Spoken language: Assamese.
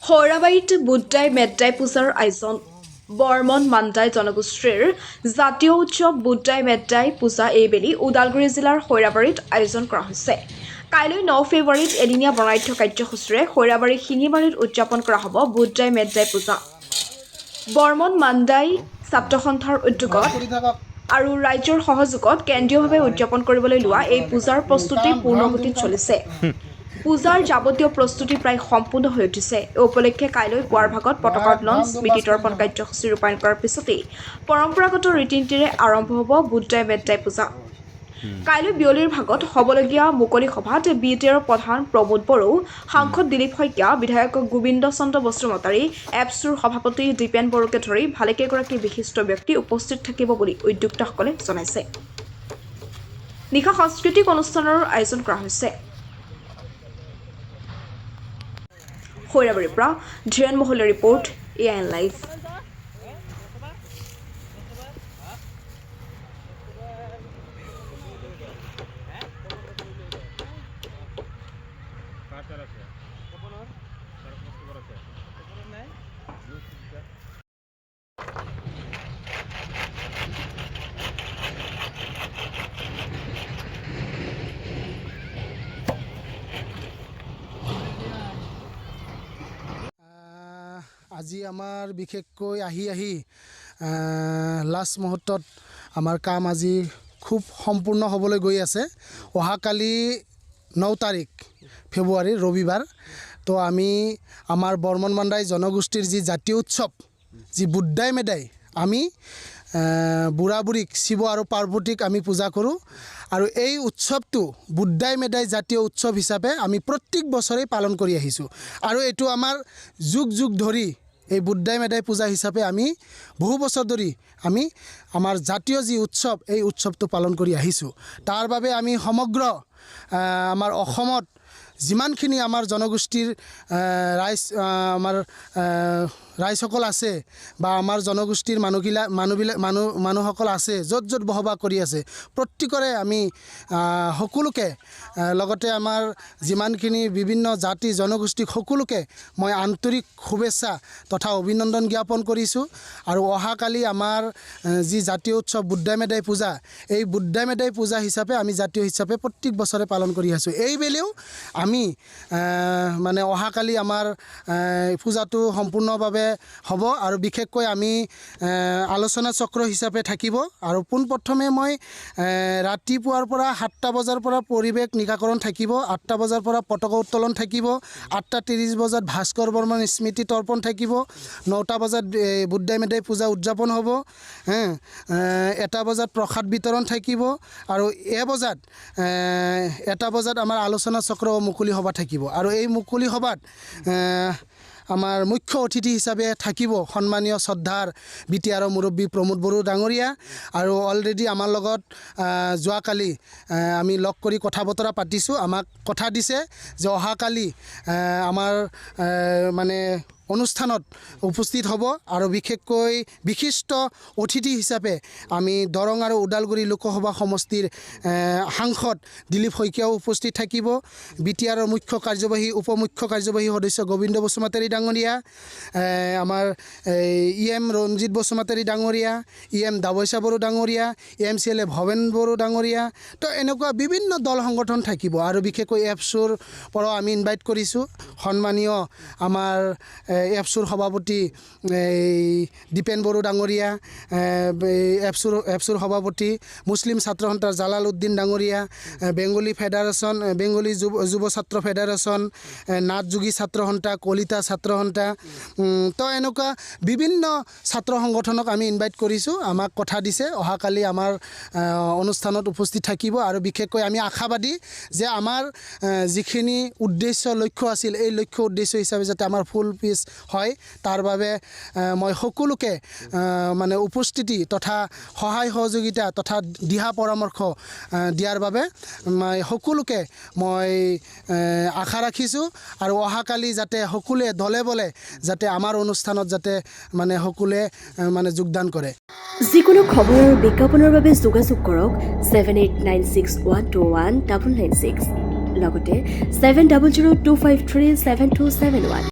সৌৰাবাৰীত বুদ্ধাই মেদ্দাই পূজাৰ আয়োজন বৰ্মন মাণ্ডাই জনগোষ্ঠীৰ জাতীয় উৎসৱ বুদ্ধাই মেদ্দাই পূজা এইবেলি ওদালগুৰি জিলাৰ সৌৰাবাৰীত আয়োজন কৰা হৈছে। কাইলৈ 9 ফেব্ৰুৱাৰীত এদিনীয়া বৰ্ণাঢ্য কাৰ্যসূচীৰে সৌৰাবাৰী শিঙিমাৰীত উদযাপন কৰা হ'ব বুদ্ধাই মেদ্দাই পূজা। বৰ্মন মাণ্ডাই ছাত্ৰ সন্থাৰ উদ্যোগত আৰু ৰাজ্যৰ সহযোগত কেন্দ্ৰীয়ভাৱে উদযাপন কৰিবলৈ লোৱা এই পূজাৰ প্ৰস্তুতি পূৰ্ণগতিত চলিছে। পূজাৰ যাৱতীয় প্ৰস্তুতি প্ৰায় সম্পূৰ্ণ হৈ উঠিছে। এই উপলক্ষে কাইলৈ পুৱাৰ ভাগত পতাকা উত্তোলন স্মৃতি তৰ্পণ কাৰ্যসূচী ৰূপায়ণ কৰাৰ পিছতেই পৰম্পৰাগত ৰীতি নীতিৰে আৰম্ভ হ'ব বুদ্ধাই মেদ্দাই পূজা। কাইলৈ বিয়লিৰ ভাগত হ'বলগীয়া মুকলি সভাত BTR প্ৰধান প্ৰমোদ বড়ো, সাংসদ দিলীপ শইকীয়া, বিধায়ক গোবিন্দ চন্দ্ৰ বসুমতাৰী, এপছুৰ সভাপতি দীপেন বড়োকে ধৰি ভালেকেইগৰাকী বিশিষ্ট ব্যক্তি উপস্থিত থাকিব বুলি উদ্যোক্তাসকলে জনাইছে। নিশা সাংস্কৃতিক অনুষ্ঠানৰ আয়োজন কৰা হৈছে। সৌৰাবাৰীৰ পৰা ধীৰেন মহলীৰ ৰিপৰ্ট, AIN লাইভ। আজি আমাৰ বিশেষকৈ আহি লাষ্ট মুহূৰ্তত আমাৰ কাম আজি খুব সম্পূৰ্ণ হ'বলৈ গৈ আছে। অহাকালি 9 তাৰিখ ফেব্ৰুৱাৰী ৰবিবাৰ, তো আমি আমাৰ বৰ্মন মাণ্ডাই জনগোষ্ঠীৰ যি জাতীয় উৎসৱ যি বুদ্ধাই মেদাই, আমি বুঢ়া বুঢ়ীক শিৱ আৰু পাৰ্বতীক আমি পূজা কৰোঁ। আৰু এই উৎসৱটো বুদ্ধাই মেদাই জাতীয় উৎসৱ হিচাপে আমি প্ৰত্যেক বছৰেই পালন কৰি আহিছোঁ। আৰু এইটো আমাৰ যুগ যুগ ধৰি এই বুদ্ধাই মেদাই পূজা হিচাপে আমি বহু বছৰ ধৰি আমি আমাৰ জাতীয় যি উৎসৱ এই উৎসৱটো পালন কৰি আহিছোঁ। তাৰ বাবে আমি সমগ্ৰ আমাৰ অসমত যিমানখিনি আমাৰ জনগোষ্ঠীৰ আমাৰ ৰাইজসকল আছে বা আমাৰ জনগোষ্ঠীৰ মানুহসকল আছে, য'ত য'ত বসবাস কৰি আছে, প্ৰত্যেকৰে আমি সকলোকে, লগতে আমাৰ যিমানখিনি বিভিন্ন জাতি জনগোষ্ঠী সকলোকে মই আন্তৰিক শুভেচ্ছা তথা অভিনন্দন জ্ঞাপন কৰিছোঁ। আৰু অহাকালি আমাৰ যি জাতীয় উৎসৱ বুদ্ধাই মেদাই পূজা, এই বুদ্ধাই মেদাই পূজা হিচাপে আমি জাতীয় হিচাপে প্ৰত্যেক বছৰে পালন কৰি আছোঁ। এইবেলিও আমি মানে অহাকালি আমাৰ পূজাটো সম্পূৰ্ণভাৱে হ'ব। আৰু বিশেষকৈ আমি আলোচনা চক্ৰ হিচাপে থাকিব। আৰু পোনপ্ৰথমে মই ৰাতিপুৱাৰ পৰা 7টা বজাৰ পৰা পৰিৱেশ নিকাকৰণ থাকিব, 8টা বজাৰ পৰা পতাকা উত্তোলন থাকিব, 8:30 বজাত ভাস্কৰ বৰ্মন স্মৃতি তৰ্পণ থাকিব, 9টা বজাত বুদ্ধাই মেদাই পূজা উদযাপন হ'ব, 1টা বজাত প্ৰসাদ বিতৰণ থাকিব, আৰু 1টা বজাত আমাৰ আলোচনা চক্ৰ মুকলি সভা থাকিব। আৰু এই মুকলি সভাত আমাৰ মুখ্য অতিথি হিচাপে থাকিব সন্মানীয় শ্ৰদ্ধাৰ BTR মুৰব্বী প্ৰমোদ বড়ো ডাঙৰীয়া। আৰু অলৰেডি আমাৰ লগত যোৱাকালি আমি লগ কৰি কথা বতৰা পাতিছোঁ। আমাক কথা দিছে যে অহাকালি আমাৰ মানে অনুষ্ঠানত উপস্থিত হ'ব। আৰু বিশেষকৈ বিশিষ্ট অতিথি হিচাপে আমি দৰং আৰু ওদালগুৰি লোকসভা সমষ্টিৰ সাংসদ দিলীপ শইকীয়াও উপস্থিত থাকিব, BTR মুখ্য কাৰ্যবাহী উপমুখ্য কাৰ্যবাহী সদস্য গোবিন্দ বসুমতাৰী ডাঙৰীয়া, আমাৰ EM ৰঞ্জিত বসুমতাৰী ডাঙৰীয়া, EM দাৱৈচা বড়ো ডাঙৰীয়া, MCLA ভৱেন বড়ো ডাঙৰীয়া, তো এনেকুৱা বিভিন্ন দল সংগঠন থাকিব। আৰু বিশেষকৈ এপছুৰ পৰাও আমি ইনভাইট কৰিছোঁ সন্মানীয় আমাৰ এপছুৰ সভাপতি দীপেন বড়ো ডাঙৰীয়া, এপছুৰ সভাপতি মুছলিম ছাত্ৰ সন্থাৰ জালাল উদ্দিন ডাঙৰীয়া, বেংগলী ফেডাৰেশ্যন, বেংগলী যুৱ ছাত্ৰ ফেডাৰেশ্যন, নাথযোগী ছাত্ৰ সন্থা, কলিতা ছাত্ৰ সন্থা, তো এনেকুৱা বিভিন্ন ছাত্ৰ সংগঠনক আমি ইনভাইট কৰিছোঁ। আমাক কথা দিছে অহাকালি আমাৰ অনুষ্ঠানত উপস্থিত থাকিব। আৰু বিশেষকৈ আমি আশাবাদী যে আমাৰ যিখিনি উদ্দেশ্য লক্ষ্য আছিল, এই লক্ষ্য উদ্দেশ্য হিচাপে যাতে আমাৰ ফুল পিচ হয়, তাৰ বাবে মই সকলোকে মানে উপস্থিতি তথা সহায় সহযোগিতা তথা দিহা পৰামৰ্শ দিয়াৰ বাবে মই সকলোকে মই আশা ৰাখিছোঁ। আৰু অহাকালি যাতে সকলোৱে দলে বলে যাতে আমাৰ অনুষ্ঠানত যাতে মানে সকলোৱে মানে যোগদান কৰে। যিকোনো খবৰ আৰু বিজ্ঞাপনৰ বাবে যোগাযোগ কৰক 7896121996, লগতে 7002537271।